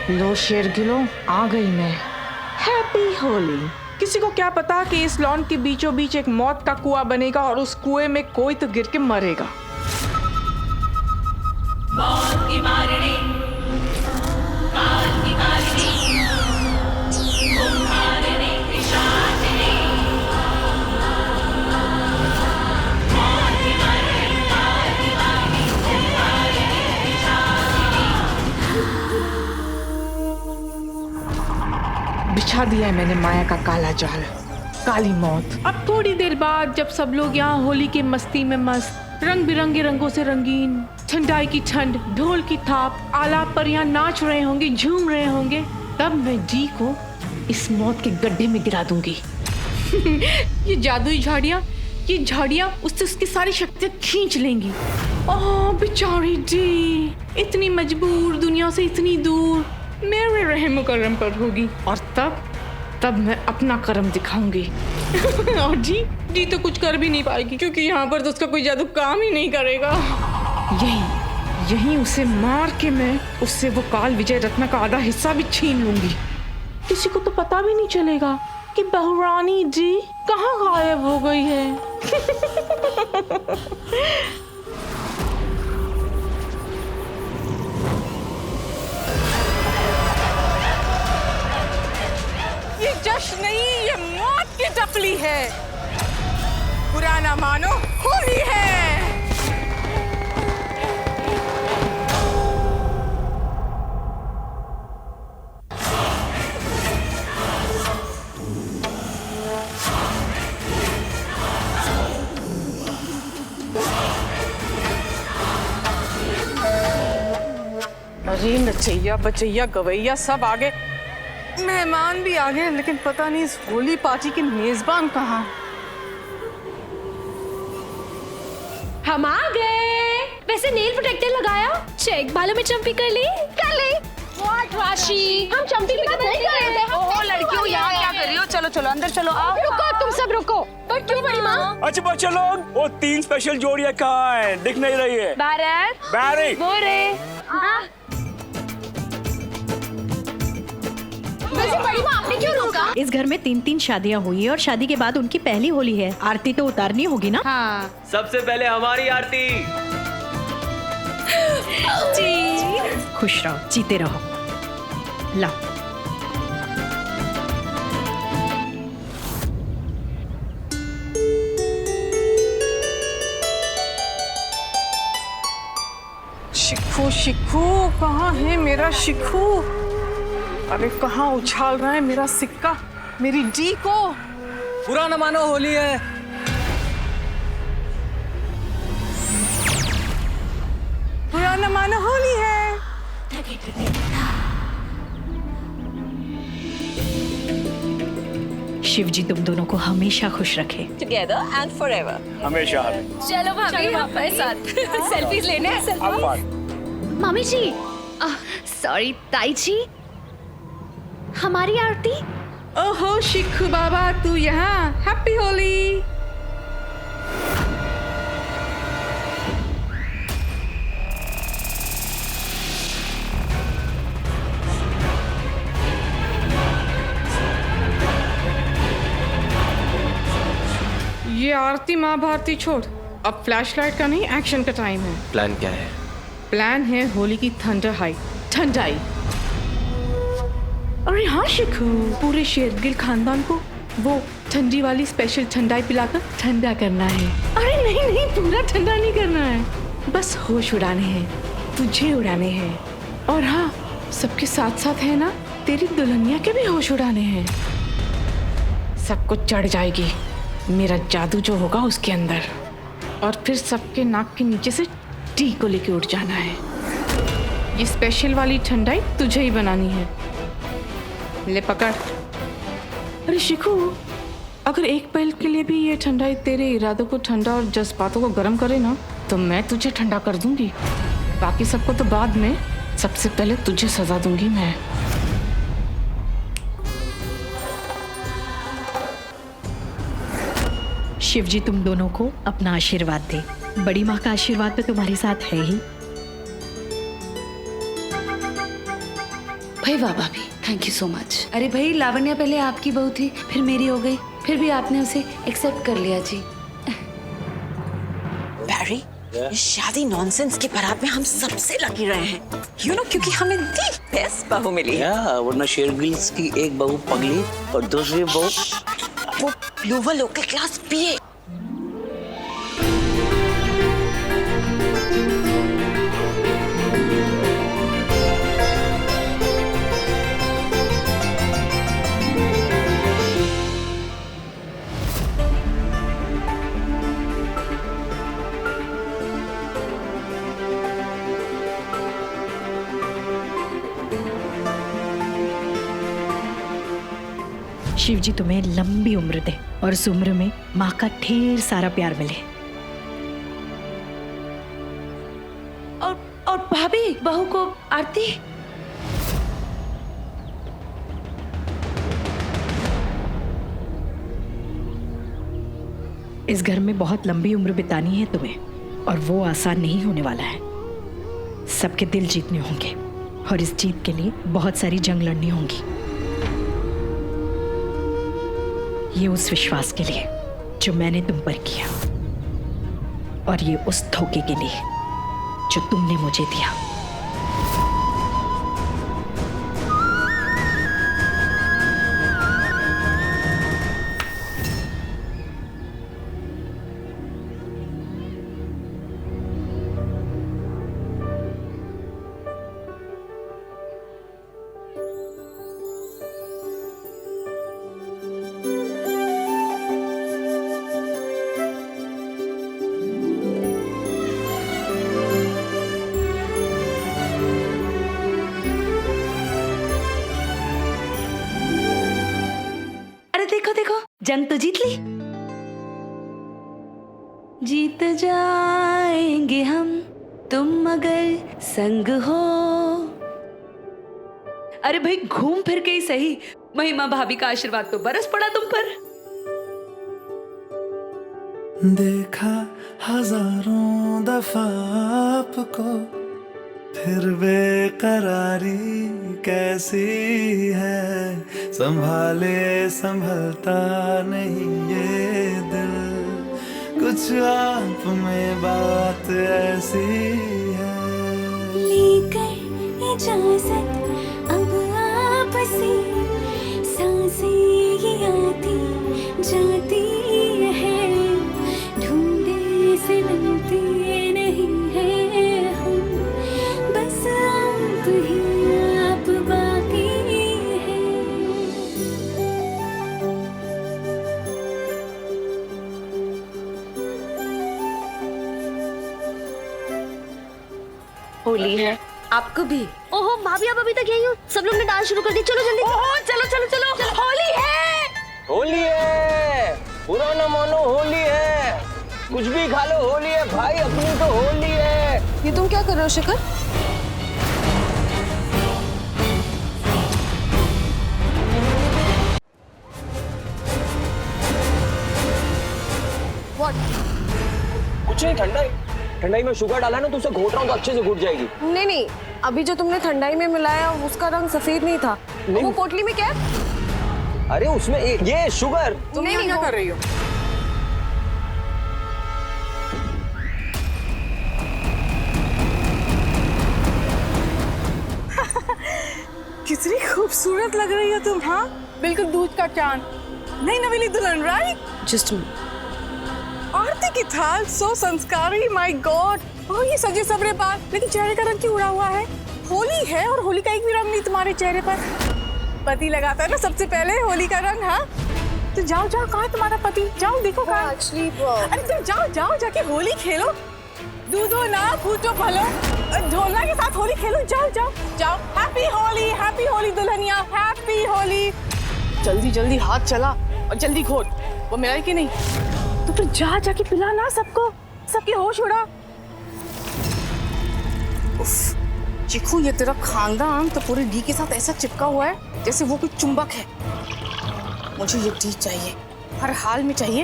लो शेरगिलो, आ गई मैं। हैप्पी होली। किसी को क्या पता कि इस लॉन के बीचों बीच एक मौत का कुआं बनेगा और उस कुएं में कोई तो गिर के मरेगा। मौत की मारणी, काल की कालिनी, कुम्हारिणी, पिशाचिनी। मौत की मारणी, काल की कालिनी, कुम्हारिणी, पिशाचिनी। बिछा दिया है मैंने माया का काला जाल, काली मौत। अब थोड़ी देर बाद जब सब लोग यहाँ होली की मस्ती में मस्त, रंग बिरंगे रंगों से रंगीन, ठंडाई की ठंड, ढोल की थाप, आलाप पर यहाँ नाच रहे होंगे, झूम रहे होंगे, तब मैं डी को इस मौत के गड्ढे में गिरा दूंगी। ये जादुई झाड़ियाँ उससे उसकी सारी शक्तियाँ खींच लेंगी। ओह बेचारी डी, इतनी मजबूर, दुनिया से इतनी दूर, मेरे रहम करम पर होगी। और तब मैं अपना करम दिखाऊंगी। और जी तो कुछ कर भी नहीं पाएगी, क्योंकि यहाँ पर तो उसका कोई जादू काम ही नहीं करेगा। यही उसे मार के मैं उससे वो काल विजय रत्न का आधा हिस्सा भी छीन लूंगी। किसी को तो पता भी नहीं चलेगा कि बहुरानी जी कहाँ गायब हो गई है। ये जश्न नहीं, ये मौत की टपली है। बुरा ना मानो, होली है। अरे नचैया बचैया गवैया सब आ गए, मेहमान भी आ गए, लेकिन पता नहीं इस होली पार्टी के मेजबान कहाँ। हम आ गए। वैसे नेल प्रोटेक्टर लगाया, चेक बालों में चंपी कर ली। व्हाट राशि, हम चंपी पिकअप नहीं कर रहे थे। ओह लड़कियों, यहाँ क्या कर रही हो? चलो चलो अंदर चलो। आओ। रुको, तुम सब रुको। पर क्यों बड़ी माँ? अच्छा बच्चे लोग, वो 3 स्पेशल जोड़ियां कहाँ हैं? दिख नहीं रही है। भारत, बैरी, बोरे। वैसे बड़ी माँ आपने क्यों रोका? इस घर में 3 शादियाँ हुई है और शादी के बाद उनकी पहली होली है। आरती तो उतारनी होगी ना। हाँ सबसे पहले हमारी आरती। जी खुश रहो, जीते रहो। लाओ। शिखू कहाँ है मेरा शिखू? अरे कहाँ उछाल रहा है मेरा सिक्का, मेरी डी को? बुरा न मानो, होली है। बुरा न मानो, होली है। शिव जी तुम दोनों को हमेशा खुश रखे। Together and forever. हमेशा। चलो भाभी हमारे साथ सेल्फीज लेने हैं। मामी जी, सॉरी ताई जी, हमारी आरती। ओहो शिखू बाबा, तू यहाँ? हैप्पी होली। ये आरती माँ भारती छोड़, अब फ्लैशलाइट का नहीं, एक्शन का टाइम है। प्लान क्या है? प्लान है होली की ठंडाई। अरे हाँ शिखू, पूरे शेरगिल खानदान को वो ठंडी वाली स्पेशल ठंडाई पिलाकर ठंडा करना है। अरे नहीं, पूरा ठंडा नहीं करना है, बस होश उड़ाने हैं, तुझे उड़ाने हैं। और हाँ, सबके साथ साथ है ना, तेरी दुल्हनिया के भी होश उड़ाने हैं। सबको चढ़ जाएगी मेरा जादू जो होगा उसके अंदर, और फिर सबके नाक के नीचे से टी को लेके उठ जाना है। ये स्पेशल वाली ठंडाई तुझे ही बनानी है। ले पकड़। अरे शिखू, अगर एक पल के लिए भी ये ठंडाई तेरे इरादों को ठंडा और जज्बातों को गर्म करे ना, तो मैं तुझे ठंडा कर दूंगी। बाकी सबको तो बाद में, सबसे पहले तुझे सजा दूंगी मैं। शिव जी तुम दोनों को अपना आशीर्वाद दे। बड़ी माँ का आशीर्वाद तो तुम्हारे साथ है ही। अरे वाह भाभी, थैंक यू सो मच। अरे भाई, लावण्या पहले आपकी बहू थी, फिर मेरी हो गई, फिर भी आपने उसे एक्सेप्ट कर लिया जी। बैरी, ये शादी नॉनसेंस की बारात में हम सबसे लकी रहे हैं, यू नो, क्योंकि हमें दी बेस्ट बहू मिली है। वरना शेरगिल्स की एक बहू पगली और दूसरी बहू वो लोअर लोकल क्लास पीए। शिव जी तुम्हें लंबी उम्र दे और इस उम्र में माँ का ढेर सारा प्यार मिले। और भाभी, बहू को आरती। इस घर में बहुत लंबी उम्र बितानी है तुम्हें, और वो आसान नहीं होने वाला है। सबके दिल जीतने होंगे और इस जीत के लिए बहुत सारी जंग लड़नी होंगी। ये उस विश्वास के लिए जो मैंने तुम पर किया, और ये उस धोखे के लिए जो तुमने मुझे दिया। देखो, जंग तो जीत ली। जीत जाएंगे हम, तुम अगर संग हो। अरे भाई, घूम फिर के ही सही, महिमा भाभी का आशीर्वाद तो बरस पड़ा तुम पर। देखा हजारों दफा आपको, फिर बेकरारी कैसी है, संभाले संभलता नहीं ये दिल, कुछ आप में बात ऐसी है। लेकर इजाजत अब आपसे, सांसें ये आती जाती है, ढूंढे से मिलते नहीं है हम, बस आप ही आप बाकी है। होली है, आपको भी। ओहो भाभी, आप अभी तक यही हो? सब लोग ने डांस शुरू कर दी, चलो जल्दी। ओहो, चलो चलो चलो, होली है। होली है, बुरा न मानो होली है, कुछ भी खा लो होली है भाई, अपनी तो होली है। ये तुम क्या कर रहे हो शिखर? कुछ नहीं, ठंडाई में शुगर डाला ना, तो उसे घोट रहा हूँ तो अच्छे से घुट जाएगी। नहीं नहीं, अभी जो तुमने ठंडाई में मिलाया उसका रंग सफेद नहीं था। वो पोटली में क्या है? अरे उसमें ये शुगर। तुम नहीं क्या कर रही हो? कितनी खूबसूरत लग रही हो तुम। हाँ, बिल्कुल दूध का चांद, नहीं नवीली दुल्हन, राइट? जस्ट आरती की थाल, सो संस्कारी, माय गॉड। ओह, ये सजे सबरे बाल, लेकिन चेहरे का रंग क्यों उड़ा हुआ है? होली है और होली का एक भी रंग नहीं तुम्हारे चेहरे पर। पति लगाता है ना सबसे पहले होली का रंग। हाँ, तो जाओ जाओ, कहाँ है तुम्हारा पति? जाओ देखो कहाँ। अरे तुम जाओ जाओ, जाके होली खेलो, दूधो ना फूटो फलो, ढोलना के साथ होली खेलो। जाओ जाओ जाओ। Happy Holi Dulhania, happy Holi. जल्दी जल्दी हाथ चला और जल्दी घोट, वो मिला कि नहीं? तो फिर जाके पिला ना सबको, सबके होश उड़ा। चिकू, ये तेरा खानदान तो पूरे डी के साथ ऐसा चिपका हुआ है जैसे वो कोई चुंबक है। मुझे ये डी चाहिए, हर हाल में चाहिए,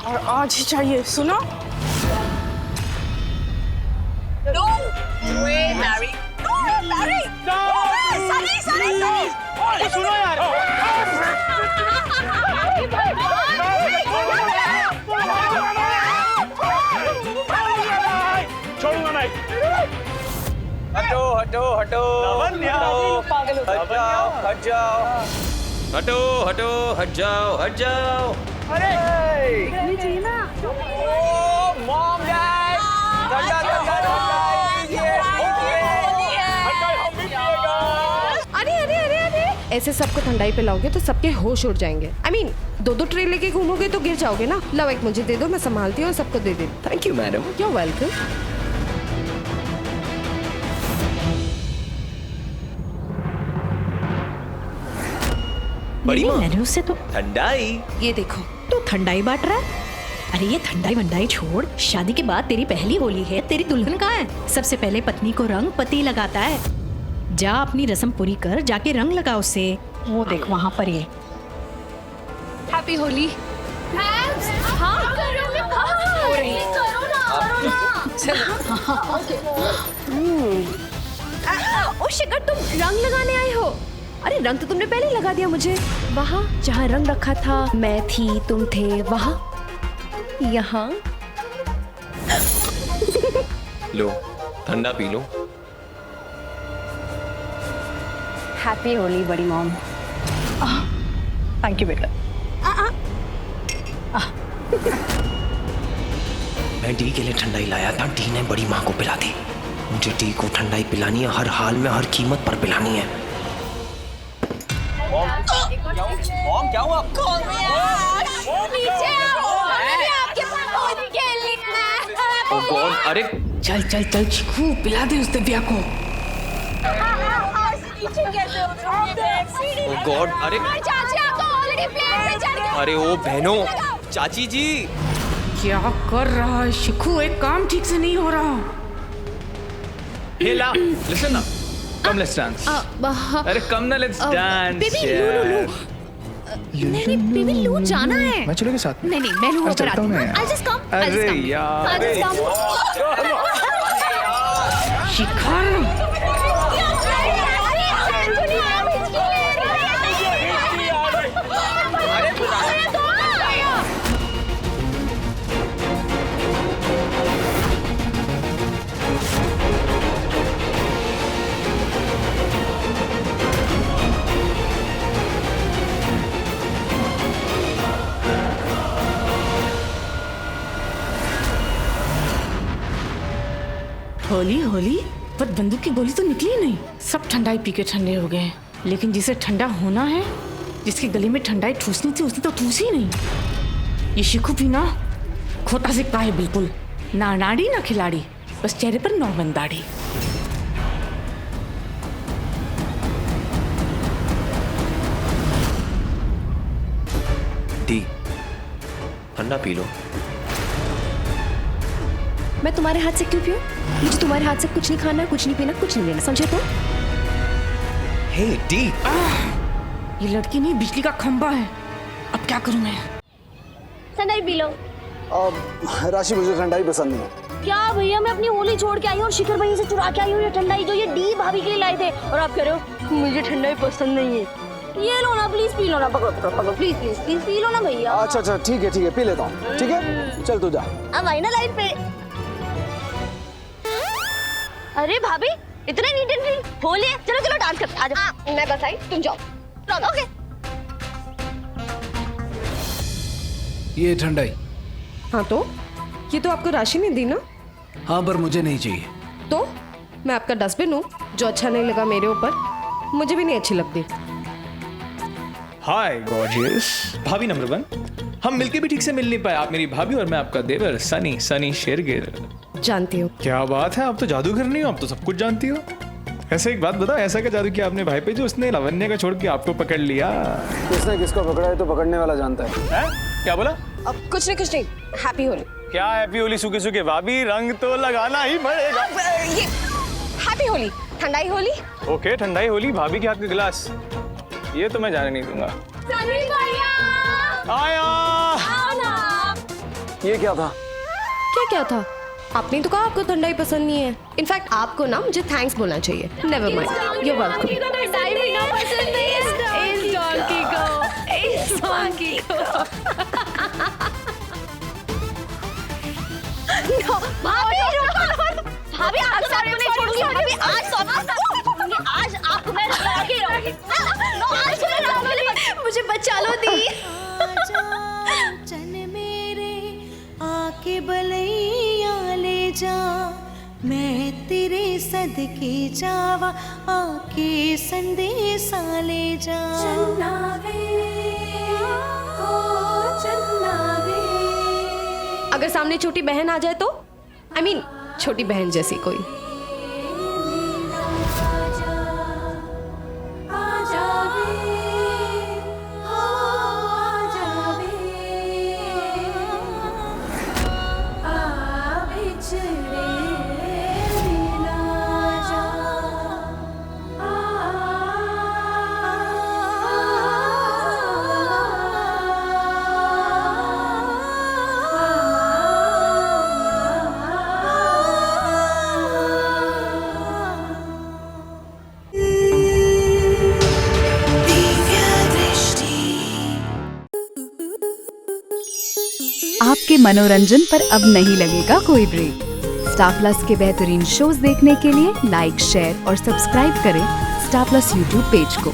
और आज ही चाहिए, सुना? No way, Mary. No, Mary. No. Sorry. हटो हटो हटो हट जाओ हट जाओ हटो हटो हट जाओ हट जाओ। अरे मॉम डैड ठंडा ठंडा अरे अरे अरे अरे ऐसे सबको ठंडाई पिलाओगे तो सबके होश उड़ जाएंगे। I mean, दो ट्रे लेके घूमोगे तो गिर जाओगे ना। लो एक मुझे दे दो, मैं संभालती हूँ और सबको दे देती। Thank you madam. You're welcome। बड़ी माँ मैंने उससे तो ठंडाई। ये देखो तू ठंडाई बांट रहा है। अरे ये ठंडाई वंडाई छोड़, शादी के बाद तेरी पहली होली है, तेरी दुल्हन कहाँ है? सबसे पहले पत्नी को रंग पति लगाता है। जा अपनी रस्म पूरी कर, जाके रंग लगा उससे। वो देख वहाँ पर ये। हैप्पी होली। ओ शिखर, तुम रंग लगाने आए हो? अरे रंग तो तुमने पहले ही लगा दिया मुझे। वहाँ जहाँ रंग रखा था मैं थी, तुम थे वहाँ, यहाँ। लो ठंडा पी लो। हैप्पी होली बड़ी मॉम। थैंक यू बेटा। मैं डी के लिए ठंडाई लाया था, डी ने बड़ी माँ को पिला दी। मुझे डी को ठंडाई पिलानी है, हर हाल में हर कीमत पर पिलानी है। मॉम क्या हुआ? ओह गॉड, अरे चल चल चल चिकू, पिला दे उस दिव्या को। ओह गॉड, अरे ओ बहनों, चाची जी क्या कर रहा है शिखू? एक काम ठीक से नहीं हो रहा। Hey La, listen up. Come, let's dance. अरे come ना, let's dance. बेबी नहीं बेबी लू जाना है। मैं चलोगे साथ में? नहीं मैं लू होकर आती हूँ। I'll just come. अरे यार। शिखर होली होली, पर बंदूक की गोली तो निकली नहीं। सब ठंडाई पी के ठंडे हो गए, लेकिन जिसे ठंडा होना है, जिसके गले में ठंडाई ठूसनी थी, उसने तो ठूसी नहीं। ये शिखू भी ना खोता सिक्का है बिल्कुल, ना नाड़ी ना खिलाड़ी, बस चेहरे पर नॉर्मल दाढ़ी। डी ठंडा पी लो। मैं तुम्हारे हाथ से क्यों पीऊं? मुझे तुम्हारे हाथ से कुछ नहीं खाना, कुछ नहीं पीना, कुछ नहीं लेना, समझे तो? हे डी, ये लड़की नहीं बिजली का खंभा है। अब क्या करूं मैं? ठंडाई पी लो। राशि, मुझे ठंडाई पसंद नहीं है। क्या भैया, मैं अपनी होली छोड़ के आई हूँ और शिखर भाई से चुरा के आई हूँ ये ठंडाई जो ये डी भाभी के लिए लाए थे, और आप कह रहे हो मुझे ठंडाई पसंद नहीं है। ये लो ना, प्लीज पी लो ना, पकड़ो पकड़ो पकड़ो, please please please P low ना भैया। अच्छा ठीक है पी लेता हूँ। ठीक है चल तू जा। अब आई ना लाइन पे। अरे भाभी इतने नीट एंड क्लीन होली है, चलो चलो डांस करते हैं। आ जाओ। मैं बस आई, तुम जाओ। ओके। ये ठंडाई। हाँ तो ये तो आपको राशि ने दी ना? हाँ पर मुझे नहीं चाहिए। तो मैं आपका डस्टबिन हूँ, जो अच्छा नहीं लगा मेरे ऊपर, मुझे भी नहीं अच्छी लगती। हाय गॉर्जियस भाभी नंबर 1। हम मिलके भी ठीक से मिल नहीं पाए, आप मेरी भाभी और मैं आपका देवर सनी सनी शेरगिल। जानती हूँ। क्या बात है, आप तो जादूगर नहीं हो, आप तो सब कुछ जानती हो। ऐसे एक बात बताओ, ऐसा क्या जादू किया आपने भाई पे जो उसने लावण्य का छोड़ के आपको पकड़ लिया? किसने किसको पकड़ा है तो पकड़ने वाला जानता है। क्या बोला? अब कुछ नहीं, हैप्पी होली। क्या हैप्पी होली सूखे सूखे? भाभी रंग तो लगाना ही पड़ेगा। ये हैप्पी होली, ठंडाई होली। ओके ठंडाई होली, भाभी के हाथ का गिलास, ये तो मैं जाने नहीं दूंगा। आया। ये क्या था? क्या था? आपने तो कहा आपको ठंडाई पसंद नहीं है। इनफैक्ट आपको ना मुझे थैंक्स बोलना चाहिए। Never mind, you welcome. भाभी भाभी आज आज आपको मैं लगा के रहूंगी। आज मैं रहूंगी। मुझे बचा लो दी। चन मेरे आके बलैया ले जा, मैं तेरे सदके जावा, आके संदेशा ले जा। अगर सामने छोटी बहन आ जाए तो I mean, छोटी बहन जैसी कोई। आपके मनोरंजन पर अब नहीं लगेगा कोई ब्रेक। स्टार प्लस के बेहतरीन शोज देखने के लिए लाइक, शेयर और सब्सक्राइब करें स्टार प्लस यूट्यूब पेज को।